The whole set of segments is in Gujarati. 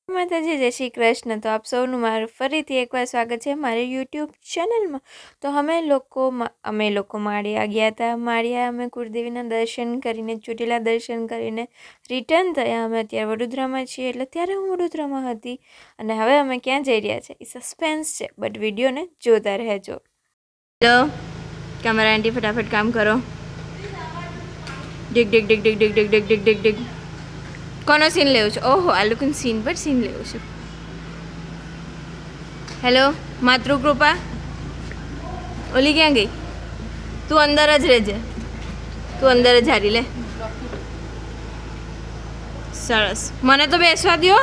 માતાજી, જય શ્રી કૃષ્ણ। તો આપ સૌનું મારું ફરીથી એકવાર સ્વાગત છે મારી યુટ્યુબ ચેનલમાં। તો અમે લોકો માળિયા ગયા હતા। માળિયા અમે કુળદેવીના દર્શન કરીને, ચોટીલા દર્શન કરીને રિટર્ન થયા। અમે અત્યારે વડોદરામાં છીએ, એટલે ત્યારે હું વડોદરામાં હતી અને હવે અમે ક્યાં જઈ રહ્યા છે એ સસ્પેન્સ છે, બટ વિડીયોને જોતા રહેજો। હેલો કેમેરા આંટી, ફટાફટ કામ કરો। Dig dig dig dig dig dig dig dig dig dig. કોનો સીન લેવું છે? ઓહો, આ લોકોને સીન પર સીન લેવું છે। હેલો માતૃકૃપા, ઓલી ક્યાં ગઈ? તું અંદર જ રહેજે, તું અંદર જ હારી લે। સરસ, મને તો બેસવા દો।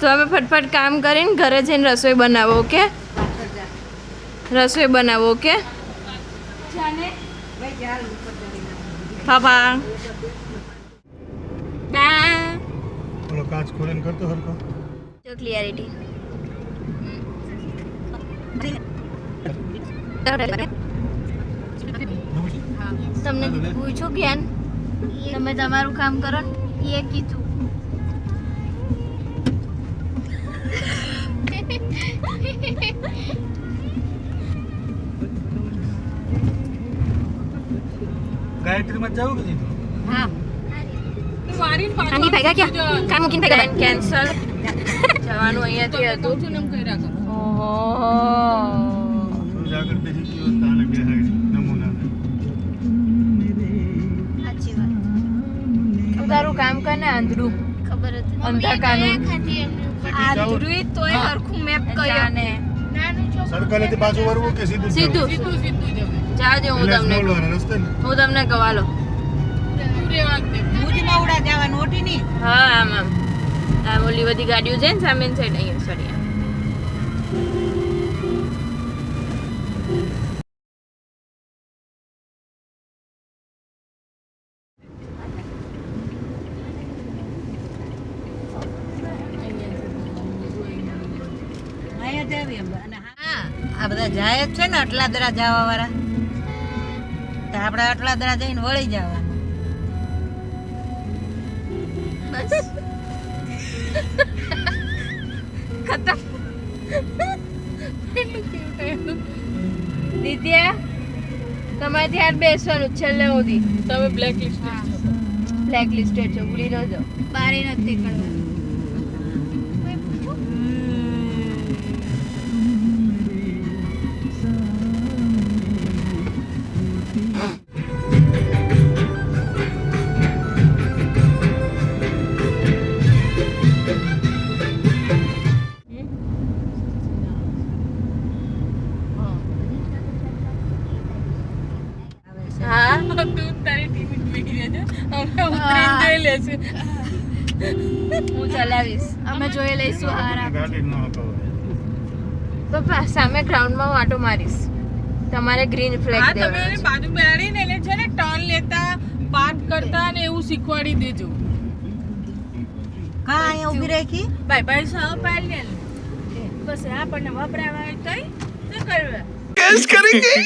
તો અમે ફટફટ કામ કરીને ઘરે જઈને રસોઈ બનાવો, ઓકે? રસોઈ બનાવો, ઓકે? પાપા બોલો, કાચ ખોલીને કરતો હરકો જો ક્લિયરિટી। તમને પૂછું જ્ઞાન, તમે તમારું કામ કરો ને એ કીધું। ગાયત્રી માં જાવ કે નહીં? હા આની ભેગા ક્યાં કામ મૂકીને ભેગા કેન્સલ જવાનું અહીંયાથી હતું। ઓહો આગળ બેસી ગયો તાને બેહાડી નમૂના સાચી વાત। તું તારું કામ કર ને, આંધળું ખબર હતી અંધા કાનૂન આંધળું તોય હરખું મેપ કર્યો ને। સર્કલેથી પાછું વળવું કે સીધું સીધું જા દે, હું તમને કવાલો હા આમ આમ આમ ઓલી બધી ગાડીઓ છે ને સામે સાઈડ, અહીંયા સોરી આ બધા જાય જ છે ને અટલાદરા જવા વાળા, તો આપણે અટલાદરા જઈને વળી જવાનું। બસ ખતમ। દિત્યા તમારાથી હાથ બેસવાનું છેલ્લે સુધી। તમે બ્લેક લિસ્ટેડ છો, ભૂલી ન જાઓ। બારે નથી નીકળવાનું। હું ચલાવીશ, અમે જોઈ લઈશું। હારા ગાડી ન હકાવે પપ્પા, સામે ગ્રાઉન્ડમાં હું આટો મારીશ, તમારે ગ્રીન ફ્લેગ દેવાનો છે। બાજુ બેહાડીને એટલે છે ને ટર્ન લેતા, પાર્ક કરતા ને એવું શીખવાડી દેજો। કા અહીંયા ઊભી રાખી? ભાઈ ભાઈ સાવ પાલ લે બસ, આપણને વપરાવા કઈ શું કરવે? कैश करेंगे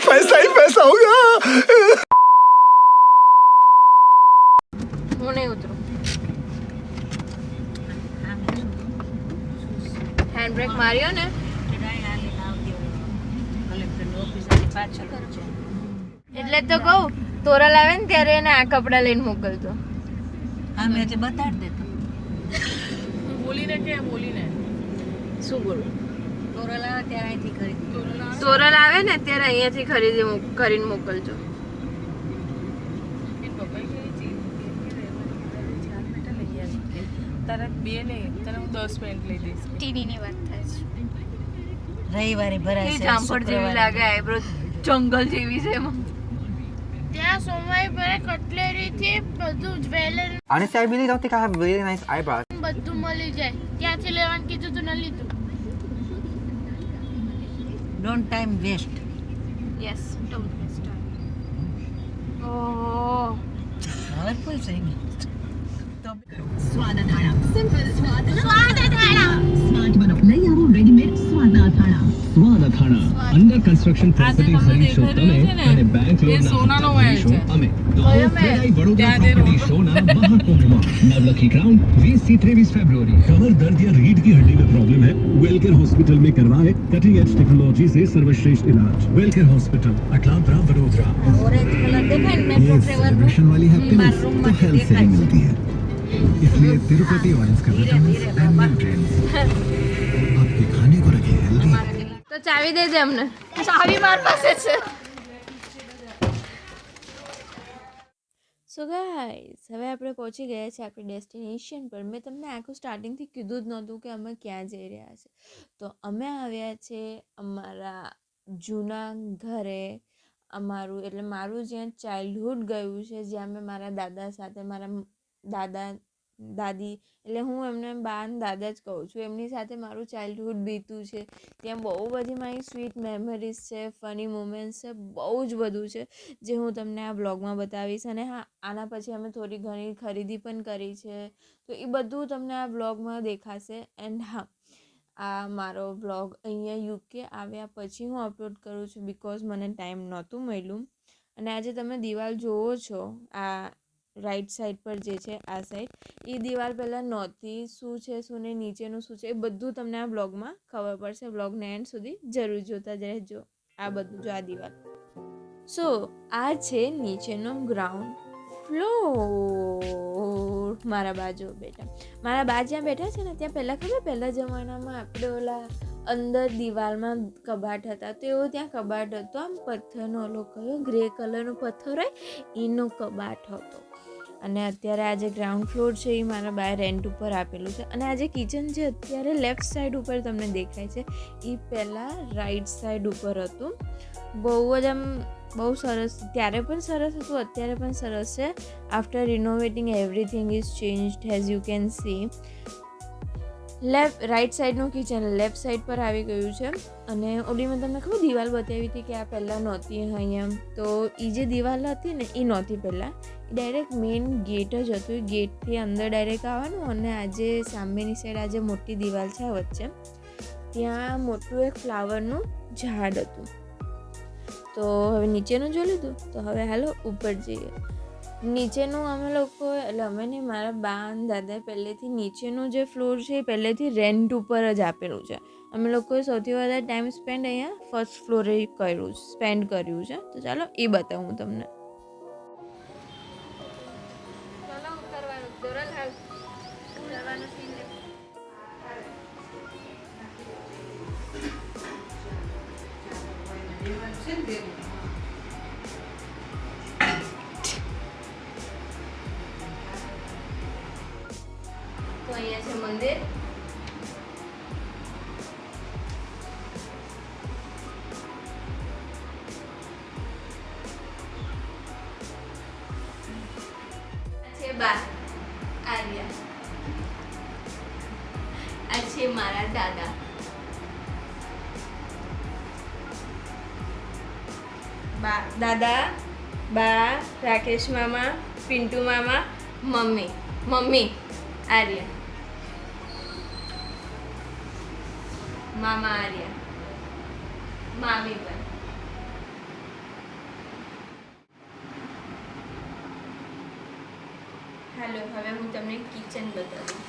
पैसा ही पैसा होगा। હું નહીં ઉતરું। હેન્ડ બ્રેક માર્યો ને એટલે તો કહું, તોરલ આવે ને ત્યારે એને આ કપડાં લઈને મોકલતો। અમે તે બતાડ દેતો। બોલીને કે બોલીને શું બોલું? તોરલ આવે ત્યારે અહીંથી ખરીદી, તોરલ આવે ને ત્યારે અહીંયાથી ખરીદી કરીને મોકલજો। તારા બે નહીં, તને હું 10 પેન્ટ લઈ દઈશ। ટીડીની વાત થાય છે। રવિવારે ભરાય એ છે, જામફળ જેવી લાગે, આઈબ્રો જંગલ જેવી છે એમાં। ત્યાં સોમાઈ પર કટલેરી થી બધું jewellery Honestly, I really don't think I have really nice eyebrows. બધું મળી જાય। ત્યાંથી લેવાનું કીધું તો ન લીધું। Don't time waste. Yes, don't waste time. Oh powerful છે ને। સ્વાદ સ્માર્ટ બનો લઈ આવો રેડીમેડ સ્વાદ અથાણા અંડર કન્સ્ટ્રક્શન પ્રોપર્ટી તમને ખરીદશો દેખાઈ તમે રહ્યું છે ને? અને બેંક એ લોનના સોનાનો હપ્તા મહેલ ભરીશું છે. અમે તો આવો ફેરાઈ વડોદરા ત્યાં તે प्रॉपर्टी शो ना महाकुंभ में नवलखी क्राउन 20 से 23 फरवरी। कमर दर्द या रीढ़ की हड्डी में प्रॉब्लम है, वेलकेयर हॉस्पिटल में करवाए कटिंग एज टेक्नोलॉजी से सर्वश्रेष्ठ इलाज। Wellcare hospital Atlanta Vadodara. Orange colour દેખાય ને મેટ્રો ટ્રેવલ वाली મારા રૂમમાં દેખાય છે. मिलती है, इसलिए तिरुपति ऑयल्स का ધીરે ધીરે બાબા आपके खाने को रखे हेल्दी। તો ચાવી દે દે અમને. ચાવી માર પાસે છે. સો ગાઈસ હવે આપણે પહોંચી ગયા છે આપણી ડેસ્ટિનેશન પર. મેં તમને આખું સ્ટાર્ટિંગથી કીધું જ નહોતું કે અમે ક્યાં જઈ રહ્યા છે. તો અમે આવ્યા છે અમારા જૂના ઘરે. અમારું એટલે મારું જ્યાં ચાઇલ્ડહુડ ગયું છે, જ્યાં મેં મારા દાદા સાથે મારા દાદા દાદી એટલે હું એમને બા અને દાદા જ કહું છું, એમની સાથે મારું ચાઇલ્ડહુડ બીત્યું છે. ત્યાં બહુ બધી મારી સ્વીટ મેમરીઝ છે, ફની મોમેન્ટ્સ છે, બહુ જ બધું છે જે હું તમને આ વ્લોગમાં બતાવીશ. અને હા, આના પછી અમે થોડી ઘણી ખરીદી પણ કરી છે, તો એ બધું તમને આ વ્લોગમાં દેખાશે. એન્ડ હા, આ મારો વ્લોગ અહીંયા યુકે આવ્યા પછી હું અપલોડ કરું છું બિકોઝ મને ટાઈમ નહોતું મળ્યું. અને આજે તમે દિવાલ જોવો છો આ રાઈટ સાઈડ પર જે છે આ સાઈડ, એ દિવાલ પહેલાં નહોતી. શું છે શું નહીં, નીચેનું શું છે, એ બધું તમને આ બ્લોગમાં ખબર પડશે. બ્લોગને એન્ડ સુધી જરૂર જોતા જ રહેજો. આ બધું જો આ દિવાલ. સો આ છે નીચેનો ગ્રાઉન્ડ ફ્લોર. મારા બાજુ બેઠા મારા બા જ્યાં બેઠા છે ને ત્યાં પહેલાં ખબર પહેલાં જમાનામાં આપણે ઓલા અંદર દિવાલમાં કબાટ હતા, તો એવો ત્યાં કબાટ હતો. આમ પથ્થરનો ઓલો કયો ગ્રે કલરનો પથ્થર હોય એનો કબાટ હતો. અને અત્યારે આ જે ગ્રાઉન્ડ ફ્લોર છે એ મારા બાએ રેન્ટ ઉપર આપેલું છે. અને આ જે કિચન છે અત્યારે લેફ્ટ સાઈડ ઉપર તમને દેખાય છે, એ પહેલાં રાઈટ સાઈડ ઉપર હતું. બહુ જ આમ બહુ સરસ, ત્યારે પણ સરસ હતું, અત્યારે પણ સરસ છે. After renovating everything is changed as you can see. Right સાઈડનું કિચન લેફ્ટ સાઈડ પર આવી ગયું છે. અને ઓલી મેં તમને ખબર દિવાલ બતાવી હતી કે આ પહેલાં નહોતી અહીંયા, તો એ જે દિવાલ હતી ને એ નહોતી પહેલાં, ડાયરેક્ટ મેઇન ગેટ જ હતું. એ ગેટથી અંદર ડાયરેક્ટ આવવાનું. અને આજે સામેની સાઈડ આજે મોટી દિવાલ છે આ વચ્ચે, ત્યાં મોટું એક ફ્લાવરનું ઝાડ હતું. તો હવે નીચેનું જોઈ લીધું, તો હવે હાલો ઉપર જઈએ. નીચેનું અમે લોકો એટલે અમે ને મારા બા અને દાદાએ પહેલેથી નીચેનું જે ફ્લોર છે એ પહેલેથી રેન્ટ ઉપર જ આપેલું છે. અમે લોકોએ સૌથી વધારે ટાઈમ સ્પેન્ડ અહીંયા ફર્સ્ટ ફ્લોરે સ્પેન્ડ કર્યું છે. તો ચાલો એ બતાવું તમને. તો અહીંયા છે મંદિર. છે બા આર્યા, આ છે મારા દાદા. દાદા, બા, રાકેશ મામા, પિન્ટુ મામા, મમ્મી આર્યા, મામા આર્યા, મામી પણ. હાલો હવે હું તમને કિચન બતાવું.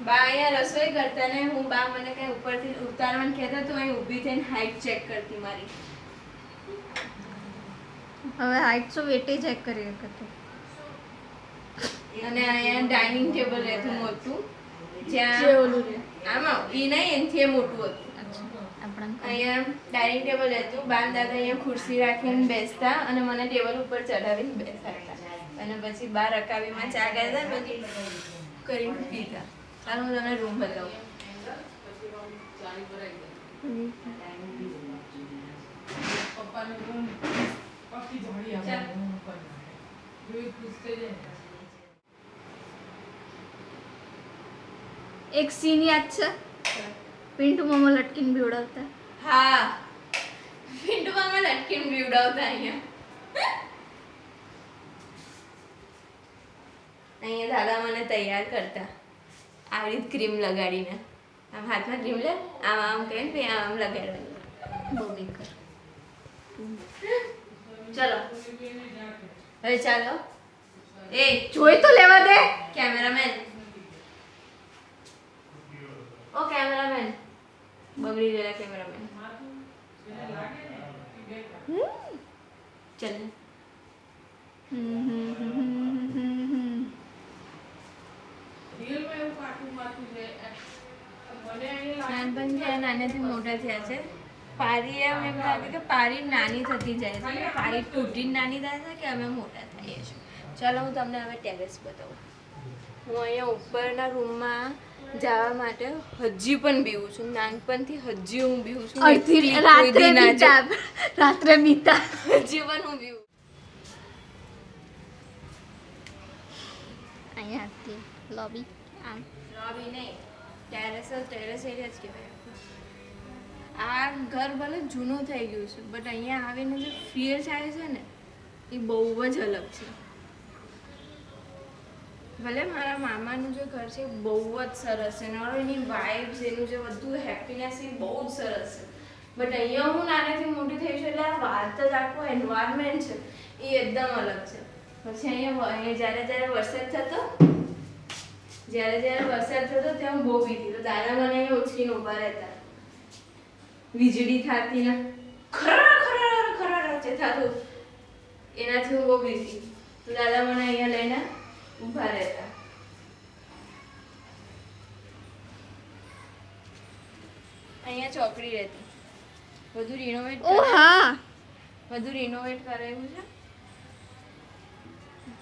બા અહીંયા રસોઈ કરતા ને હું બા મને કઈ ઉપરથી ઉતારવાનું કહેતા તો અહીં ઊભી થઈને હાઈટ ચેક કરતી મારી. હવે હાઈટ શું વેટે ચેક કરી વખતે. અને અહીંયા ડાઇનિંગ ટેબલ રહેતું મોટું, જ્યાં આમાં ઈ નહીં એનથી એ મોટું હતું. અહીંયા ડાઇનિંગ ટેબલ રહેતું. બા દાદા અહીંયા ખુરશી રાખીને બેસતા અને મને ટેબલ ઉપર ચડાવીને બેસાડતા. અને પછી બા રકાબીમાં ચા ગાતા પછી કરીને પીતા. ચાલો હું તમને રૂમ બતાવું. એક સીન યાદ છે, પિન્ટુ મામા લટકીને બીવડાવતા. હા, પિન્ટુ મામા લટકીને બીવડાવતા અહીંયા. અહીંયા દાદા મને તૈયાર કરતા આવી રીતે ક્રીમ લગાડીને આમ હાથમાં ક્રીમ લે આમ આમ કરીને પછી આમ લગાડવાની બહુ બેકાર ચલો હવે ચાલો એ જોઈ તો લેવા દે કેમેરામેન ઓ કેમેરામેન બગડી ગયેલા કેમેરામેન ચલ નાનપણ છે નાનેથી મોટા થયા છે પારી એમ લાગે કે પારી નાની થતી જાય છે પારી તૂટીને નાની થાય છે કે અમે મોટા થઈએ છીએ ચાલો હું તમને હવે ટેરેસ બતાવું હું અહીંયા ઉપરના રૂમમાં જવા માટે હજી પણ બીવું છું નાનપણથી હજી હું બીવું છું રાત્રે બીતા હજી પણ હું બીવું અહીંયા હતી લોબી આમ લોબી નહીં ટેરેસ એરિયા જ કહેવાય આ ઘર ભલે જૂનું થઈ ગયું છે બટ અહીંયા આવીને જે ફીલ થાય છે ને એ બહુ જ અલગ છે ભલે મારા મામાનું જે ઘર છે એ બહુ જ સરસ છે અને એની વાઇબ્સ એનું જે બધું હેપીનેસ એ બહુ જ સરસ છે બટ અહીંયા હું નાનેથી મોટી થઈ છું એટલે આ વાત જ આખું એન્વાયરમેન્ટ છે એ એકદમ અલગ છે પછી અહીંયા જ્યારે વરસાદ થતો ત્યાં હું બહુ બીતી તો દાદા મને અહીંયા ઉછળીને ઊભા રહેતા વીજળી થતી ને ખરા જે થતું એનાથી હું બહુ બીતી તો દાદા મને અહીંયા લઈને ઊભા રહેતા અહીંયા ચોકડી રહેતી બધું રિનોવેટ કરાયું છે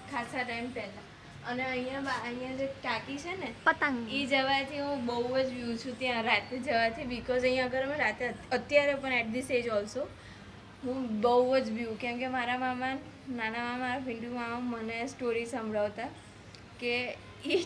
ખાસા ટાઈમ પહેલા અને અહીંયા જે ટાંકી છે ને પતંગ એ જવાથી હું બહુ જ વ્યૂ છું ત્યાં રાતે જવાથી બિકોઝ અહીંયા અગર અમે રાતે અત્યારે પણ એટ ધીસ એજ ઓલ્સો હું બહુ જ વ્યૂ કેમ કે મારા મામા નાના મામા મારા પિન્ટુ મામા મને સ્ટોરી સંભળાવતા કે એ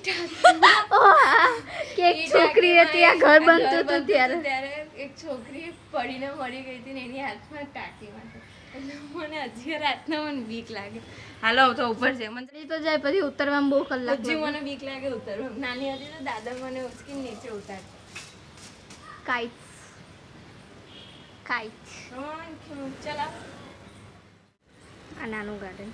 કે એક છોકરી હતી આ ઘર બનતું હતું ત્યારે એક છોકરી પડીને મરી ગઈ હતી ને એની હાથમાં ટાંકીમાં એટલે મને હજી રાતના મને બીક લાગે હાલો તો ઉપર છે મને તો જાય પછી ઉતરવામાં બહુ કલાક હજી મને બીક લાગે ઉતરવા નાની હતી તો દાદા મને ઉચકીને નીચે ઉતારતા કાઈટ ચલ આ નાનું ગાર્ડન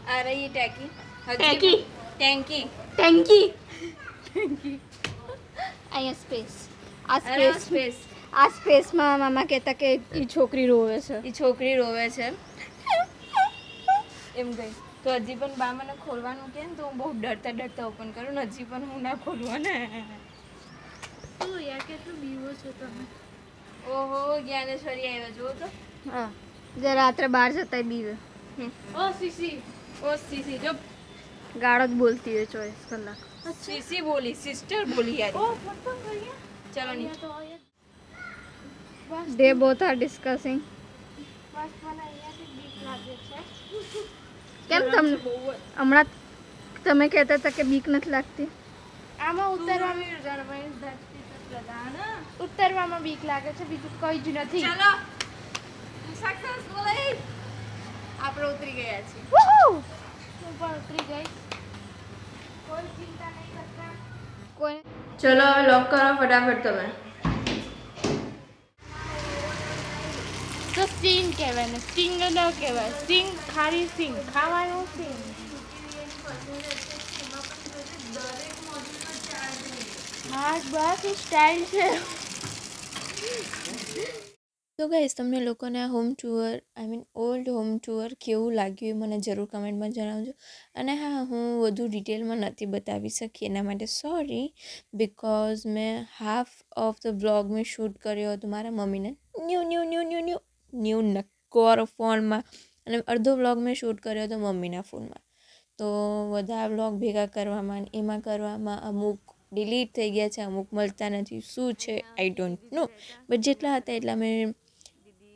આ રહી ટેકી ટેંકી અહીંયા સ્પેસ આ સ્પેસમાં મામા કહેતા કે એ છોકરી રોવે છે એ છોકરી રોવે છે એમ ગઈ તો હજી પણ બા મને ખોલવાનું કે ને તો હું બહુ ડરતા ઓપન કરું ને હજી પણ હું ના ખોલવા ને કેટલું બીવો છો તમે ઓહો જ્ઞાનેશ્વરી આવ્યો જો તો હા જે રાત્રે બહાર જતા બીવે ઓ સીસી જો ગાળો જ બોલતી હોય 24 કલાક સીસી બોલી સિસ્ટર બોલી યાર ચલો નીચે they both are discussing કેમ તમને હમણાં તમે કહેતા હતા કે બીક નથી લાગતી આમાં ઉતરવામાં બીક લાગે છે બીજું કઈ જ નથી ચલો સક્સેસફુલ આપણે ઉતરી ગયા છીએ હું પણ ઉતરી ગઈ કોઈ ચિંતા નહીં કરતા કોઈ ચલો હવે લોક કરો ફટાફટ તમે તો સ્ટિંગ કહેવાય ને સ્ટિંગ ન કહેવાય સ્ટિંગ ખારી સિંગ ખાવાનું સિંગ હા બસ સ્ટાઇલ છે તો ગાઈસ તમને લોકોને આ home tour old home tour કેવું લાગ્યું એ મને જરૂર કમેન્ટમાં જણાવજો અને હા હું વધુ ડિટેલમાં નથી બતાવી શકી એના માટે સોરી બિકોઝ મેં હાફ ઓફ ધ બ્લોગ મેં શૂટ કર્યો હતો મારા મમ્મીને ન્યૂ નક્કોર ફોનમાં અને અડધો બ્લોગ મેં શૂટ કર્યો હતો મમ્મીના ફોનમાં તો બધા બ્લોગ ભેગા કરવામાં એમાં કરવામાં અમુક ડિલીટ થઈ ગયા છે અમુક મળતા નથી શું છે આઈ ડોન્ટ નો બટ જેટલા હતા એટલા મેં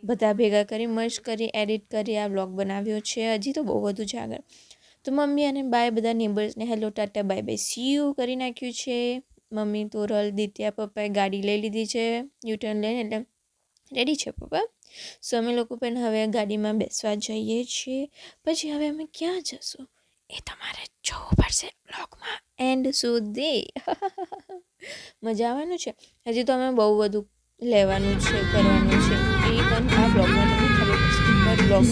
બધા ભેગા કરી મર્જ કરી એડિટ કરી આ બ્લોગ બનાવ્યો છે હજી તો બહુ બધું છે આગળ તો મમ્મી અને બાય બધા નેબર્સને હેલો ટાટા બાય બાય સી યુ કરી નાખ્યું છે મમ્મી તોરલ દિત્યા પપ્પાએ ગાડી લઈ લીધી છે યુટર્ન લઈને, એટલે રેડી છે પપ્પા. સો અમે લોકો પણ હવે ગાડીમાં બેસવા જઈએ છીએ. પછી હવે અમે ક્યાં જશું એ તમારે જોવું પડશે બ્લોગમાં એન્ડ સુધી. મજા આવવાનું છે. હજી તો અમે બહુ બધું લેવાનું છે, કરવાનું છે, એ પણ આ બ્લોગમાં તમને ખબર પડશે. પર બ્લોગ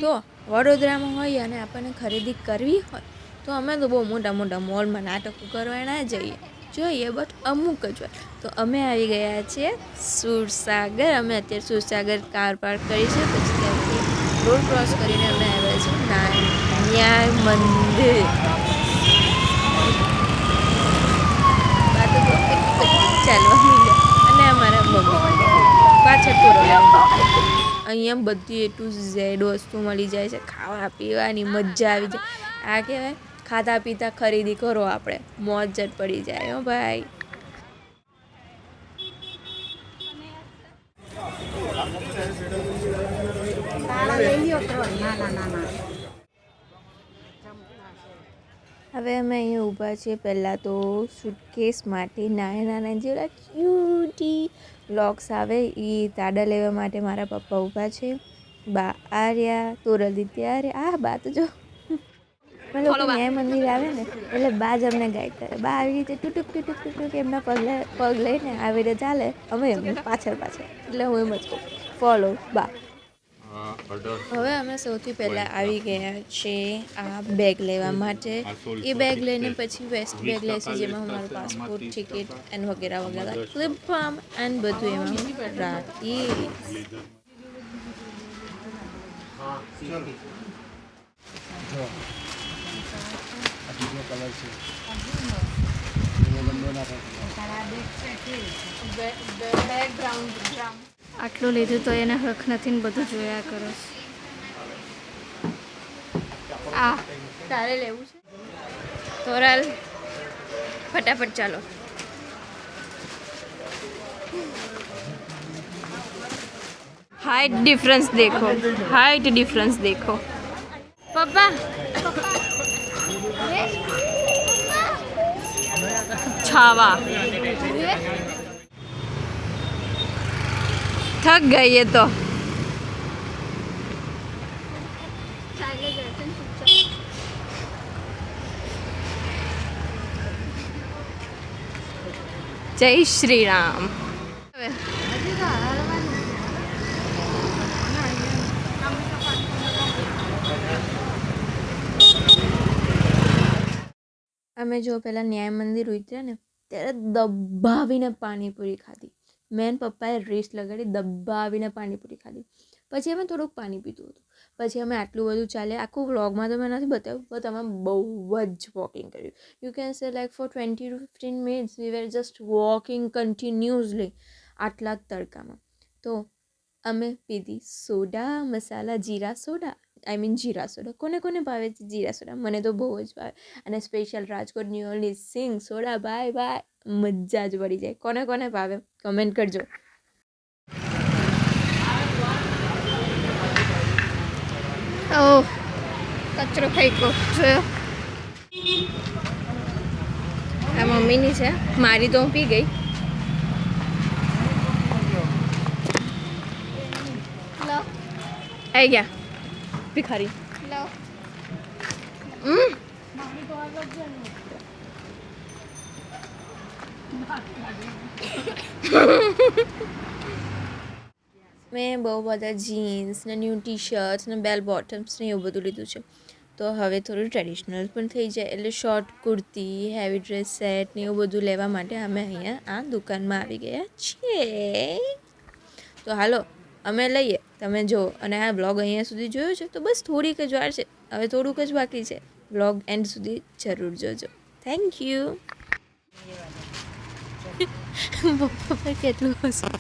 તો વડોદરામાં હોય અને આપણને ખરીદી કરવી હોય તો અમે તો બહુ મોટા મોટા મોલમાં નાટકો કરવા ના જોઈએ બટ અમુક જ હોય. તો અમે આવી ગયા છીએ સુરસાગર. અમે અત્યારે સુરસાગર કાર પાર્ક કરી છે. પછી ત્યાંથી રોડ ક્રોસ કરીને અમે આવ્યા છીએ ન્યાય મંદિર. ચાલવા મીડ્યા અને અમારા મમ્મી પાછળ પૂરો અહીંયા બધી A to Z વસ્તુ મળી જાય છે. ખાવા પીવાની મજા આવી જાય. આ કહેવાય ખાતા પીતા ખરીદી કરો, આપણે મોજ જ પડી જાય. હો ભાઈ. હવે અમે અહીંયા ઊભા છીએ. પહેલાં તો સુટકેસ માટે નાના જેવા ક્યુટી વ્લોગ્સ આવે એ તાડા લેવા માટે મારા પપ્પા ઊભા છે. બા આર્યા તોરલ દિત્યા અરે આ બા તો જો અમે લોકો ન્યાય મંદિર આવે ને એટલે બા જ અમને ગાઈડ કરે. બા આવી રીતે ટૂટુક ટૂટુક ટૂટુક એમના પગ લઈને આવી રીતે ચાલે, અમે એમને પાછળ એટલે હું એમ જ કહું ફોલો બા. હવે અમે સૌથી પહેલાં આવી ગયા છે આ બેગ લેવા માટે. એ બેગ લઈને પછી વેસ્ટ બેગ લેશે જેમાં અમારું પાસપોર્ટ, ટિકિટ એન્ડ વગેરે વગેરે ક્લિપ ફાર્મ એન્ડ બધું એમાં હું રાખીશ. આટલું લીધું તો એને હક નથી ને બધું જોયા કરો. આ તારે લેવું છે તોરલ? ફટાફટ ચાલો. हाइट डिफरेंस देखो, हाइट डिफरेंस देखो. पापा छावा थक गई ये तो. जय श्री राम. અમે જો પહેલાં ન્યાય મંદિર ઉતર્યા ને ત્યારે દબાવીને પાણીપુરી ખાધી. મેન પપ્પાએ રેસ લગાડી દબાવીને પાણીપુરી ખાધી. પછી અમે થોડુંક પાણી પીધું હતું. પછી અમે આટલું બધું ચાલે. આખું વ્લોગમાં તો મેં નથી બતાવ્યું બટ અમે બહુ જ વોકિંગ કર્યું. You can say like for 20 to 15 minutes we were just walking continuously આટલા તડકામાં. તો અમે પીધી soda masala jeera soda. I mean jeera soda. કોને કોને ભાવે છે જીરા સોડા? મને તો બહુ જ ભાવે. અને સ્પેશિયલ રાજકોટની ઓનલી સિંગ સોડા. બાય મજા જ પડી જાય. કોને કોને ભાવે કમેન્ટ કરજો. ઓહ કચરો ફેંકો જોયો. આ મમ્મીની છે, મારી તો હું પી ગઈ. લો આવી ગયા ભિખારી. લો મેં બહુ બધા જીન્સ ને ન્યૂ ટી શર્ટ્સ ને બેલ બોટમ્સ ને એવું બધું લીધું છે. તો હવે થોડું ટ્રેડિશનલ પણ થઈ જાય એટલે short kurti, heavy dress set ને એવું બધું લેવા માટે અમે અહીંયા આ દુકાનમાં આવી ગયા છીએ. તો હાલો અમે લઈએ, તમે જુઓ. અને આ બ્લોગ અહીંયા સુધી જોયો છે તો બસ થોડીક જ વાર છે, હવે થોડુંક જ બાકી છે. બ્લોગ એન્ડ સુધી જરૂર જોજો. Thank you. પપ્પા પર કેટલું હસું.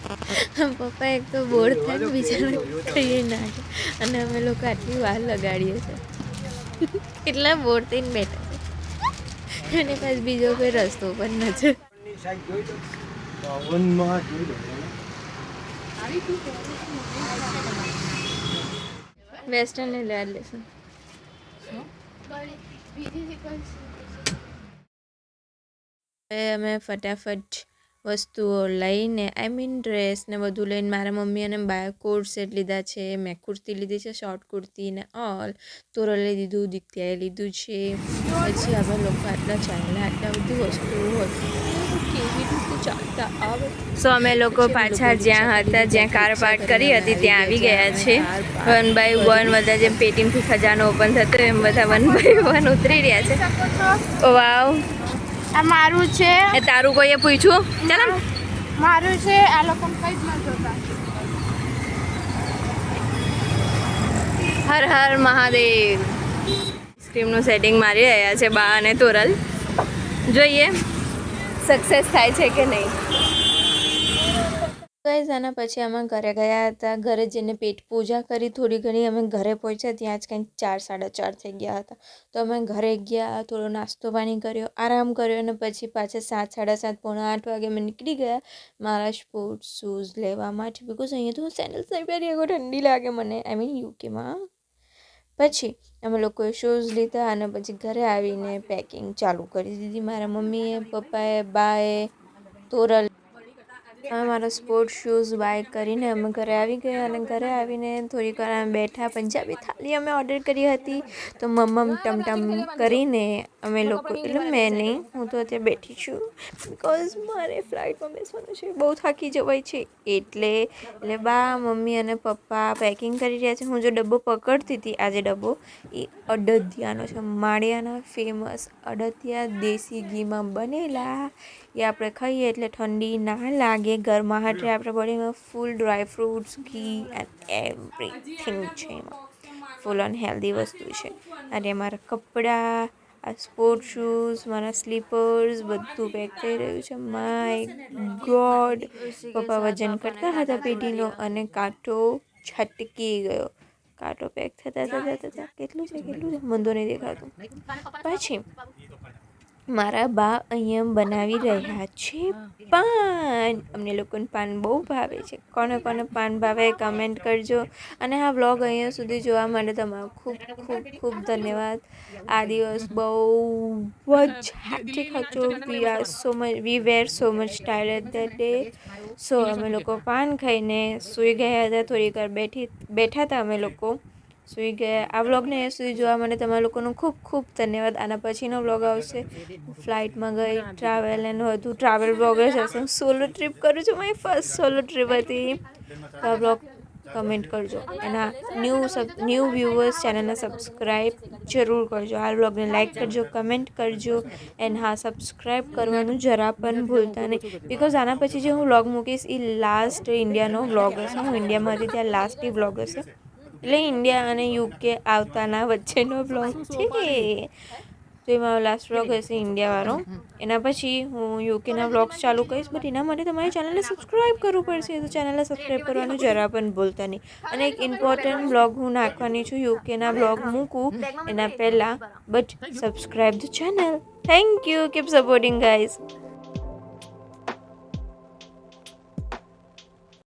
પપ્પા એક તો બોર થાય બિચારા ખાઈ નાખે અને અમે લોકો આટલી વાર લગાડીએ છીએ. કેટલા બોર થઈને બેઠા છે અને પાછ બીજો કોઈ રસ્તો પણ નથી. વેસ્ટર્ન ને લેવા લેશું. હવે અમે ફટાફટ વસ્તુઓ લઈને ડ્રેસ ને બધું લઈને મારા મમ્મી અને બાએ કોટ સેટ લીધા છે. મેં કુર્તી લીધી છે, શોર્ટ કુર્તી ને ઓલ. તોરલે લીધું, દીત્યાએ લીધું છે. પછી અમે લોકો આટલા ચાલ્યા, આટલા બધી વસ્તુઓ કેવી રીતે ચાલતા આવે. સો અમે લોકો પાછા જ્યાં હતા, જ્યાં કાર પાર્ક કરી હતી ત્યાં આવી ગયા છે. 1 by 1 બધા જેમ પેટીમથી ખજાનો ઓપન થતો એમ બધા 1 by 1 ઉતરી રહ્યા છે. ઓ વાવ, આ મારું છે, એ તારું કોઈએ પૂછ્યું? ચાલ મારું છે. આ લોકો કઈ જ ન જોતા. હર હર મહાદેવ. આઈસ્ક્રીમનું સેટિંગ મારી રહ્યા છે બા અને તોરલ. જોઈએ સક્સેસ થાય છે કે નહીં. ગાઈઝ આના પછી અમે ઘરે ગયા હતા. ઘરે જઈને પેટ પૂજા કરી થોડી ઘણી. અમે ઘરે પહોંચ્યા ત્યાં જ કંઈક 4 4:30 થઈ ગયા હતા. તો અમે ઘરે ગયા, થોડો નાસ્તો પાણી કર્યો, આરામ કર્યો અને પછી પાછા 7 7:30 પોણા 8 વાગે અમે નીકળી ગયા મારા સ્પોર્ટ્સ શૂઝ લેવા માટે. બિકોઝ અહીંયા તો હું સેન્ડલ્સ નહીં પહેરી શકું, ઠંડી લાગે મને, આઈ મીન યુકેમાં. પછી અમે લોકોએ શૂઝ લીધા અને પછી ઘરે આવીને પેકિંગ ચાલુ કરી દીધી. મારા મમ્મીએ, પપ્પાએ, બાએ, તોરલ. અમે મારા સ્પોર્ટ શૂઝ બાય કરીને અમે ઘરે આવી ગયા અને ઘરે આવીને થોડીક વાર અમે બેઠા. પંજાબી થાળી અમે ઓર્ડર કરી હતી તો મમ્મમ ટમટમ કરીને અમે લોકો, એટલે મેં નહીં, હું તો અત્યારે બેઠી છું બિકોઝ મારે ફ્લાઇટમાં બેસવાનું છે, બહુ થાકી જવાય છે એટલે બા, મમ્મી અને પપ્પા પેકિંગ કરી રહ્યા છે. હું જો ડબ્બો પકડતી હતી, આજે ડબ્બો એ અડદિયાનો છે, માળિયાના ફેમસ અડદિયા દેશી ઘીમાં બનેલા. એ આપણે ખાઈએ એટલે ઠંડી ના લાગે, ગરમાહટ રહે આપણા બોડીમાં. ફૂલ ડ્રાય ફ્રૂટ્સ, ઘી એન્ડ એવરીથિંગ છે એમાં. ફૂલ ઓન હેલ્ધી વસ્તુ છે. અને મારા કપડાં, આ સ્પોર્ટ શૂઝ, મારા સ્લીપર્સ બધું પેક થઈ રહ્યું છે. માય ગોડ, પપ્પા વજન કરતા હતા પેઢીનો અને કાંટો છટકી ગયો. કાંટો પેક થતા કેટલું છે મંદો નહીં દેખાતું. પછી મારા બા અહીંયા બનાવી રહ્યા છે પાન. અમને લોકોને પાન બહુ ભાવે છે. કોને કોને પાન ભાવે કમેન્ટ કરજો. અને આ વ્લોગ અહીંયા સુધી જોવા માટે તમારો ખૂબ ખૂબ ખૂબ ધન્યવાદ. આ દિવસ બહુ જ હેક્ટિક હતો. We were so much tired that day. So અમે લોકો પાન ખાઈને સૂઈ ગયા હતા. થોડીક વાર બેઠા હતા અમે લોકો, સૂઈ ગયા. આ વ્લોગને અહીંયા સુધી જોવા માટે તમારા લોકોનો ખૂબ ખૂબ ધન્યવાદ. આના પછીનો વ્લોગ આવશે, ફ્લાઇટમાં ગઈ, ટ્રાવેલ એન્ડ વધુ ટ્રાવેલ વ્લોગ જ હશે. હું સોલો ટ્રીપ કરું છું, મારી ફર્સ્ટ સોલો ટ્રીપ હતી. તો આ વ્લોગ કમેન્ટ કરજો. એના ન્યૂ વ્યૂઅર્સ ચેનલને સબસ્ક્રાઈબ જરૂર કરજો. આ વ્લોગને લાઇક કરજો, કમેન્ટ કરજો એન્ડ હા, સબસ્ક્રાઈબ કરવાનું જરા પણ ભૂલતા નહીં. બિકોઝ આના પછી જે હું વ્લોગ મૂકીશ એ લાસ્ટ ઇન્ડિયાનો વ્લોગ હશે. હું ઇન્ડિયામાં હતી ત્યાં લાસ્ટ વ્લોગ હશે. એટલે ઇન્ડિયા અને યુકે આવતાના વચ્ચેનો વ્લોગ છે. તો એમાં લાસ્ટ વ્લોગ હશે ઇન્ડિયાવાળો. એના પછી હું યુકેના વ્લોગ્સ ચાલુ કરીશ. બટ એના માટે તમારી ચેનલને સબસ્ક્રાઈબ કરવું પડશે. તો ચેનલને સબસ્ક્રાઈબ કરવાનું જરા પણ ભૂલતા નહીં. અને એક ઇમ્પોર્ટન્ટ વ્લોગ હું નાખવાની છું, યુકેના વ્લોગ મૂકું એના પહેલાં. But subscribe the channel. Thank you. Keep supporting guys.